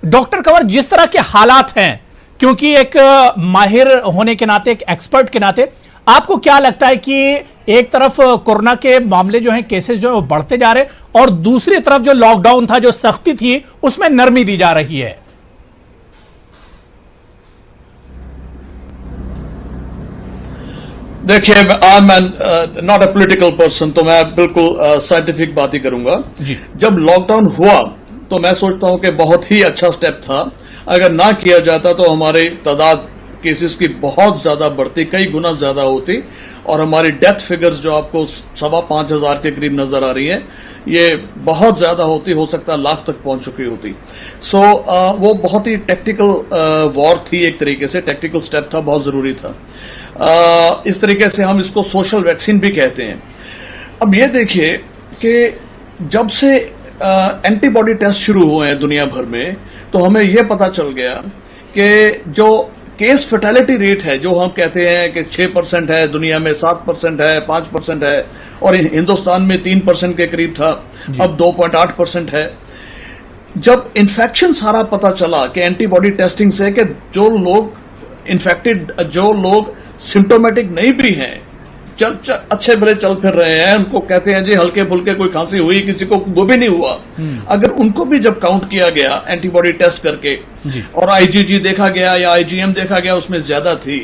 Doctor Kanwar, जिस तरह के हालात हैं, क्योंकि एक माहिर होने के नाते, एक एक्सपर्ट के नाते, आपको क्या लगता है कि एक तरफ कोरोना के मामले जो हैं, केसेस जो है वो बढ़ते जा रहे हैं और दूसरी तरफ जो लॉकडाउन था, जो सख्ती थी, उसमें नरमी दी जा रही है? देखिए, I am not a political person, तो मैं बिल्कुल साइंटिफिक बात ही करूंगा जी। जब लॉकडाउन हुआ तो मैं सोचता हूं कि बहुत ही अच्छा स्टेप था। अगर ना किया जाता तो हमारी तादाद केसेस की बहुत ज्यादा बढ़ती, कई गुना ज्यादा होती, और हमारी डेथ फिगर्स जो आपको 5,500 के करीब नजर आ रही है, ये बहुत ज्यादा होती, हो सकता है लाख तक पहुंच चुकी होती। सो वो बहुत ही टेक्निकल वॉर थी, एक तरीके से टेक्निकल स्टेप था, बहुत जरूरी था। इस तरीके से हम इसको सोशल वैक्सीन भी कहते हैं। अब ये देखिए कि जब से एंटीबॉडी टेस्ट शुरू हुए हैं दुनिया भर में, तो हमें यह पता चल गया कि जो केस फर्टेलिटी रेट है, जो हम कहते हैं कि 6% है, दुनिया में 7% है, 5% है, और हिंदुस्तान में 3% के करीब था, अब 2.8% है। जब इन्फेक्शन सारा पता चला कि एंटीबॉडी टेस्टिंग से कि जो लोग इन्फेक्टेड, जो लोग सिम्टोमेटिक नहीं भी हैं, अच्छे भले चल फिर रहे हैं, उनको कहते हैं जी हल्के फुल्के कोई खांसी हुई, किसी को वो भी नहीं हुआ, अगर उनको भी जब काउंट किया गया एंटीबॉडी टेस्ट करके और आईजीजी देखा गया या आईजीएम देखा गया, उसमें ज्यादा थी,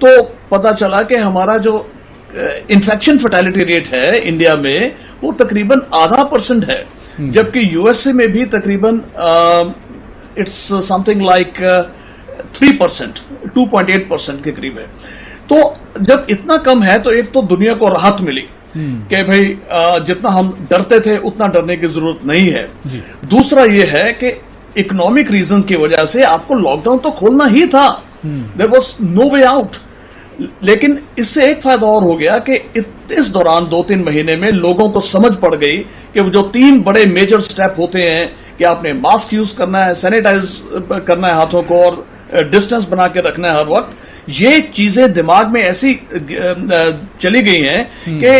तो पता चला कि हमारा जो इन्फेक्शन फर्टेलिटी रेट है इंडिया में, वो तकरीबन 0.5% है, जबकि यूएसए में भी तकरीबन इट्स समथिंग लाइक 3%, 2.8% के करीब है। तो जब इतना कम है तो एक तो दुनिया को राहत मिली कि भाई जितना हम डरते थे उतना डरने की जरूरत नहीं है। दूसरा यह है कि इकोनॉमिक रीजन की वजह से आपको लॉकडाउन तो खोलना ही था, there was no way out. लेकिन इससे एक फायदा और हो गया कि इस दौरान 2-3 महीने में लोगों को समझ पड़ गई कि जो 3 बड़े मेजर स्टेप होते हैं कि आपने मास्क यूज करना है, सैनिटाइज करना है हाथों को, और डिस्टेंस बना के रखना है हर वक्त, ये चीजें दिमाग में ऐसी चली गई हैं कि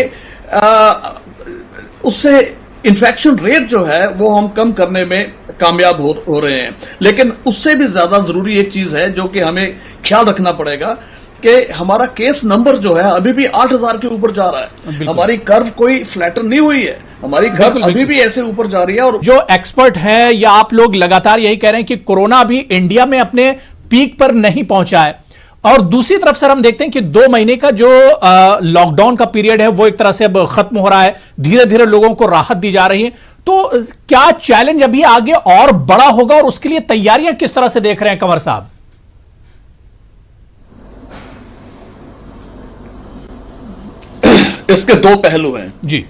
उससे इन्फेक्शन रेट जो है वो हम कम करने में कामयाब हो रहे हैं। लेकिन उससे भी ज्यादा जरूरी एक चीज है जो कि हमें ख्याल रखना पड़ेगा कि हमारा केस नंबर जो है अभी भी 8,000 के ऊपर जा रहा है। हमारी कर्व कोई फ्लैटन नहीं हुई है, हमारी कर्व अभी भी ऐसे ऊपर जा रही है। और जो एक्सपर्ट है या आप लोग लगातार यही कह रहे हैं कि कोरोना अभी इंडिया में अपने पीक पर नहीं पहुंचा है, और दूसरी तरफ सर हम देखते हैं कि 2 महीने का जो लॉकडाउन का पीरियड है वो एक तरह से अब खत्म हो रहा है, धीरे धीरे लोगों को राहत दी जा रही है, तो क्या चैलेंज अभी आगे और बड़ा होगा और उसके लिए तैयारियां किस तरह से देख रहे हैं कंवर साहब? इसके 2 पहलू हैं जी।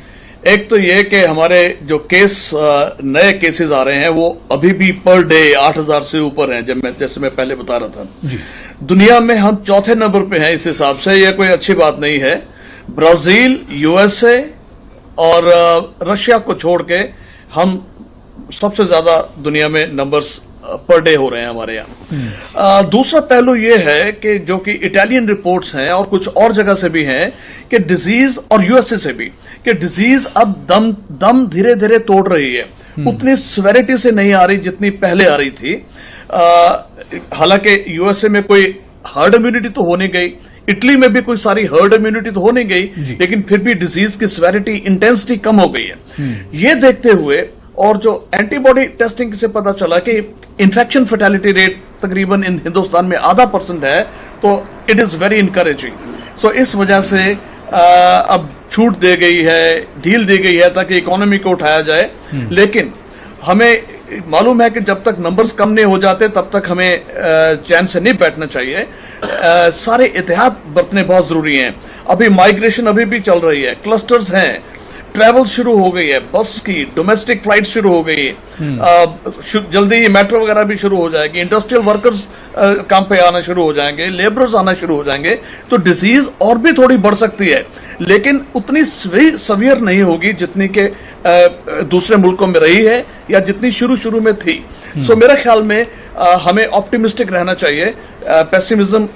एक तो ये कि हमारे जो नए केसेस आ रहे हैं वो अभी भी पर डे 8,000 से ऊपर हैं, जैसे मैं पहले बता रहा था जी। दुनिया में हम 4थे नंबर पे हैं, इस हिसाब से यह कोई अच्छी बात नहीं है। ब्राजील, यूएसए और रशिया को छोड़ के हम सबसे ज्यादा दुनिया में नंबर्स पर डे हो रहे हैं हमारे यहाँ। दूसरा पहलू यह है कि जो कि इटालियन रिपोर्ट्स हैं और कुछ और जगह से भी हैं कि डिजीज, और यूएसए से भी, कि डिजीज अब दम धीरे धीरे तोड़ रही है, उतनी सिवियरिटी से नहीं आ रही जितनी पहले आ रही थी। हालांकि यूएसए में कोई हर्ड इम्यूनिटी तो होने गई, इटली में भी कोई सारी हर्ड इम्यूनिटी तो होने गई, लेकिन फिर भी डिजीज की सिवियरिटी, इंटेंसिटी कम हो गई है। ये देखते हुए और जो एंटीबॉडी टेस्टिंग से पता चला कि इन्फेक्शन फर्टेलिटी रेट तकरीबन हिंदुस्तान में 0.5% है, तो इट इज वेरी इनकरेजिंग। सो इस वजह से अब छूट दे गई है, ढील दी गई है ताकि इकोनॉमी को उठाया जाए। लेकिन हमें मालूम है कि जब तक नंबर्स कम नहीं हो जाते तब तक हमें चैन से नहीं बैठना चाहिए। सारे एहतियात बरतने बहुत जरूरी हैं। अभी माइग्रेशन अभी भी चल रही है, क्लस्टर्स हैं, ट्रैवल शुरू हो गई है, बस की डोमेस्टिक फ्लाइट शुरू हो गई है, जल्दी ही मेट्रो वगैरह भी शुरू हो जाएगी, इंडस्ट्रियल वर्कर्स काम पे आना शुरू हो जाएंगे, लेबरर्स आना शुरू हो जाएंगे, तो डिजीज और भी थोड़ी बढ़ सकती है, लेकिन उतनी सवियर नहीं होगी जितनी के दूसरे मुल्कों में रही है या जितनी शुरू में थी। सो मेरे ख्याल में हमें ऑप्टिमिस्टिक रहना चाहिए, पेसिमिज्म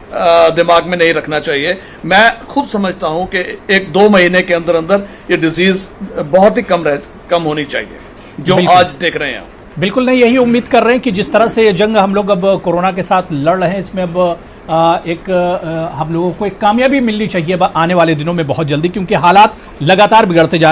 दिमाग में नहीं रखना चाहिए। मैं खुद समझता हूं कि 1-2 महीने के अंदर अंदर ये डिजीज बहुत ही कम होनी चाहिए जो आज देख रहे हैं। बिल्कुल नहीं, यही उम्मीद कर रहे हैं कि जिस तरह से ये जंग हम लोग अब कोरोना के साथ लड़ रहे हैं, इसमें अब हम लोगों को एक कामयाबी मिलनी चाहिए आने वाले दिनों में बहुत जल्दी, क्योंकि हालात लगातार बिगड़ते जा रहे हैं।